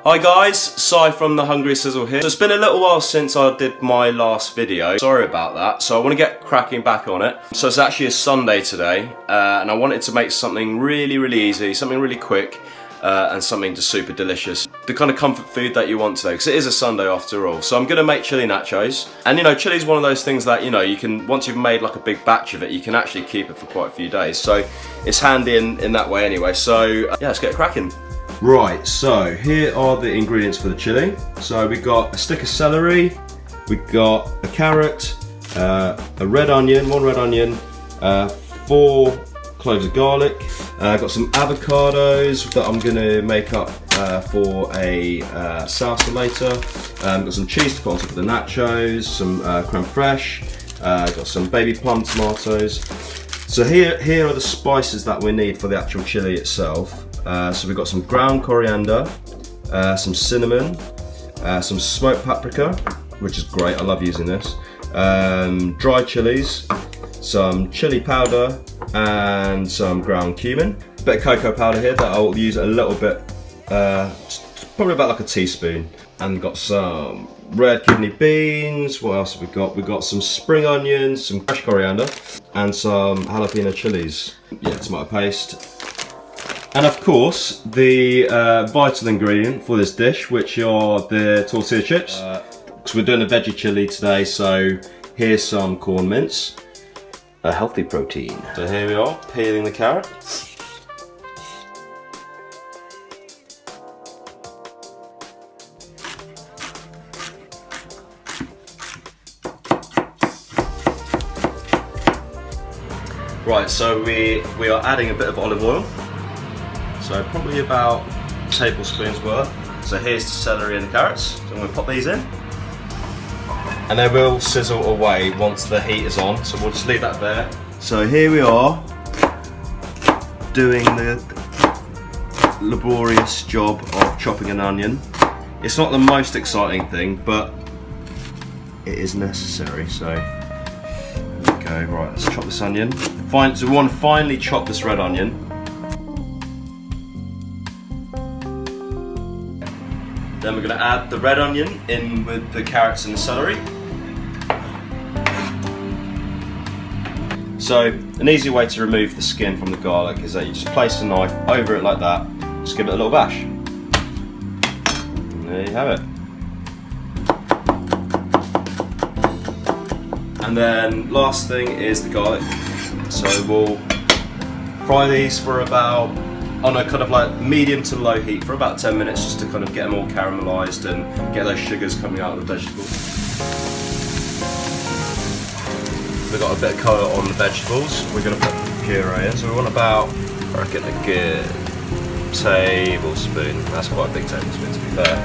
Hi guys, Si from The Hungry Sizzle here. So it's been a little while since I did my last video. Sorry about that. So I want to get cracking back on it. So it's actually a Sunday today, and I wanted to make something really easy, something really quick, and something just super delicious. The kind of comfort food that you want today, because it is a Sunday after all. So I'm going to make chili nachos. And you know, chili is one of those things that, you know, you can, once you've made like a big batch of it, you can actually keep it for quite a few days. So it's handy in that way anyway. So yeah, let's get cracking. Right, so here are the ingredients for the chili. So we've got a stick of celery, we've got a carrot, a red onion, one red onion, 4 cloves of garlic. I've got some avocados that I'm going to make up for a salsa later. Got some cheese to put on top of the nachos, some creme fraiche, got some baby plum tomatoes. So here are the spices that we need for the actual chili itself. So we've got some ground coriander, some cinnamon, some smoked paprika, which is great, I love using this, dry chilies, some chili powder, and some ground cumin. A bit of cocoa powder here that I'll use a little bit, probably about like a teaspoon. And got some red kidney beans. What else have we got? We've got some spring onions, some fresh coriander, and some jalapeno chilies. Yeah, tomato paste. And of course, the vital ingredient for this dish, which are the tortilla chips. Because we're doing a veggie chili today, so here's some corn mince, a healthy protein. So here we are, peeling the carrot. Right, so we are adding a bit of olive oil. So probably about tablespoons worth. So here's the celery and the carrots. So I'm going to pop these in. And they will sizzle away once the heat is on. So we'll just leave that there. So here we are doing the laborious job of chopping an onion. It's not the most exciting thing, but it is necessary. So there we go. Right, let's chop this onion. So we want to finely chop this red onion. Then we're going to add the red onion in with the carrots and the celery. So an easy way to remove the skin from the garlic is that you just place the knife over it like that, just give it a little bash. And there you have it. And then last thing is the garlic. So we'll fry these for about, on a kind of like medium to low heat for about 10 minutes, just to kind of get them all caramelized and get those sugars coming out of the vegetables. We've got a bit of colour on the vegetables. We're going to put the puree in. So we want about, I reckon, a good tablespoon. That's quite a big tablespoon to be fair.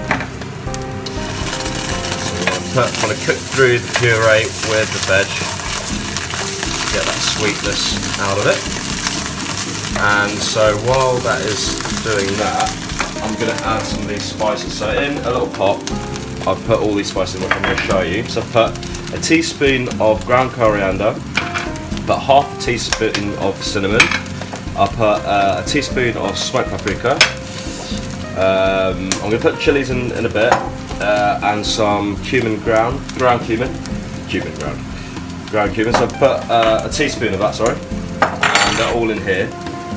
So we want to cook through the puree with the veg, get that sweetness out of it. And so while that is doing that, I'm going to add some of these spices. So in a little pot, I've put all these spices in, which I'm going to show you. So I've put a teaspoon of ground coriander, put half a teaspoon of cinnamon, I'll put a teaspoon of smoked paprika. I'm going to put chilies in a bit, and some ground cumin. So I've put a teaspoon of that, sorry, and they're all in here.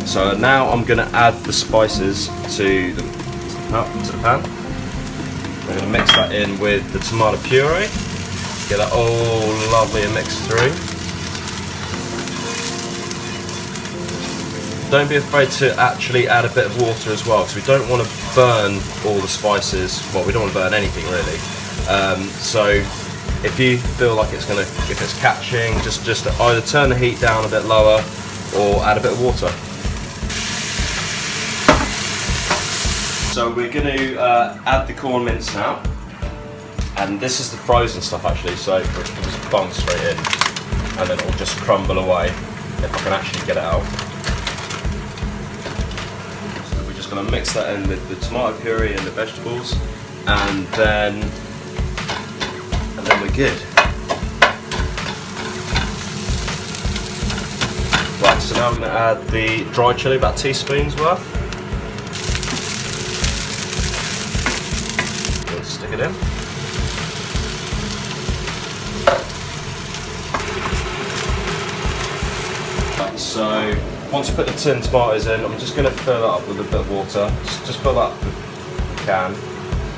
So now I'm going to add the spices to the pan. I'm going to mix that in with the tomato puree, get that all lovely and mixed through. Don't be afraid to actually add a bit of water as well, because we don't want to burn all the spices. Well, we don't want to burn anything really. So if you feel like if it's catching, just either turn the heat down a bit lower or add a bit of water. So we're going to add the corn mince now, and this is the frozen stuff actually, so it'll just bung straight in, and then it'll just crumble away if I can actually get it out. So we're just going to mix that in with the tomato puree and the vegetables, and then we're good. Right, so now I'm going to add the dry chili, about a teaspoon's worth. it in. Right, so once you put the tin tomatoes in, I'm just going to fill that up with a bit of water. Just fill that up with a can,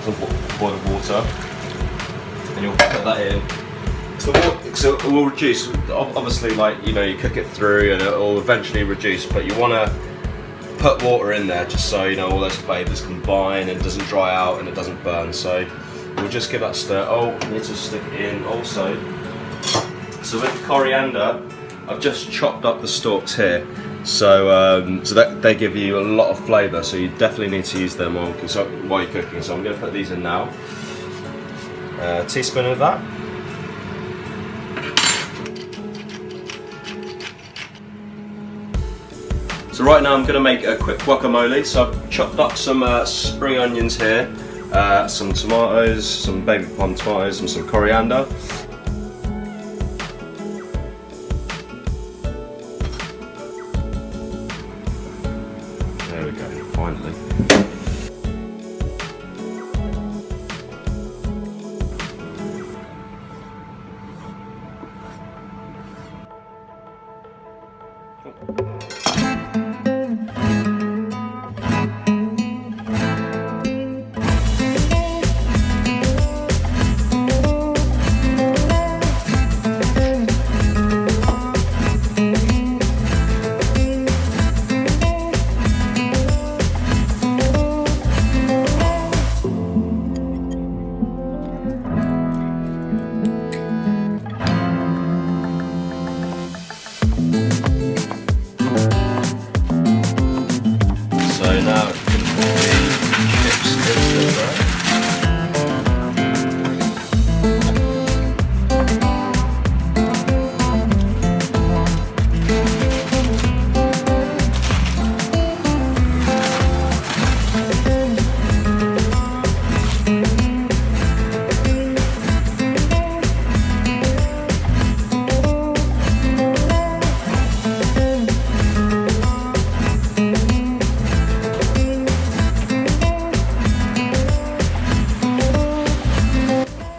some boiled water, and you'll put that in. So it will reduce, obviously, like, you know, you cook it through and it will eventually reduce, but you want to put water in there just so, you know, all those flavours combine and it doesn't dry out and it doesn't burn. So we'll just give that a stir. Oh, I need to stick it in also. So with the coriander, I've just chopped up the stalks here. So that they give you a lot of flavour, so you definitely need to use them while you're cooking. So I'm going to put these in now. A teaspoon of that. So right now I'm going to make a quick guacamole. So I've chopped up some spring onions here, some tomatoes, some baby plum tomatoes, and some coriander. There we go, finally.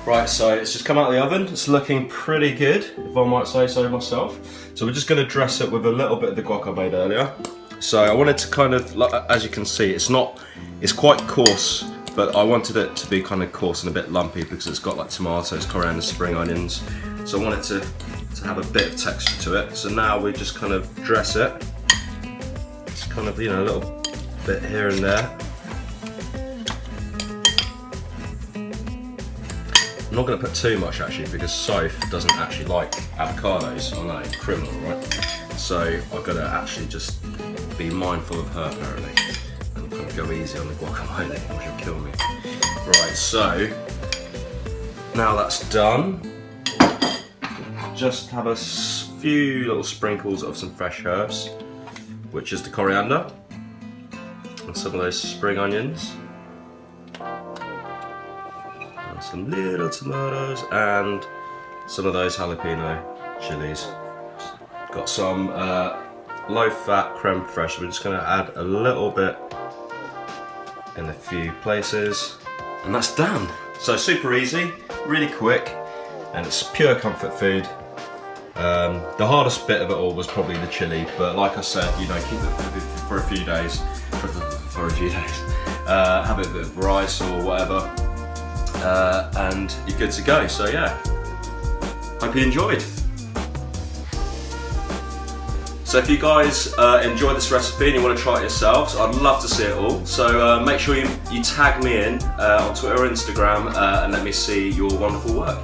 Right, so it's just come out of the oven. It's looking pretty good, if I might say so myself. So we're just going to dress it with a little bit of the guac I made earlier. So I wanted to kind of, as you can see, it's quite coarse, but I wanted it to be kind of coarse and a bit lumpy because it's got like tomatoes, coriander, spring onions. So I wanted to have a bit of texture to it. So now we just kind of dress it. It's kind of, you know, a little bit here and there. I'm not going to put too much actually because Soph doesn't actually like avocados. I know, criminal, right? So I've got to actually just be mindful of her apparently and kind of go easy on the guacamole or she'll kill me. Right, so now that's done, just have a few little sprinkles of some fresh herbs, which is the coriander and some of those spring onions. Some little tomatoes and some of those jalapeno chilies. Got some low-fat creme fraiche. We're just going to add a little bit in a few places, and that's done. So super easy, really quick, and it's pure comfort food. The hardest bit of it all was probably the chili, but like I said, you know, keep it for a few days. For a few days, have it a bit of rice or whatever. And you're good to go. So yeah, hope you enjoyed. So if you guys enjoyed this recipe and you want to try it yourselves, I'd love to see it all. So make sure you tag me in on Twitter or Instagram and let me see your wonderful work.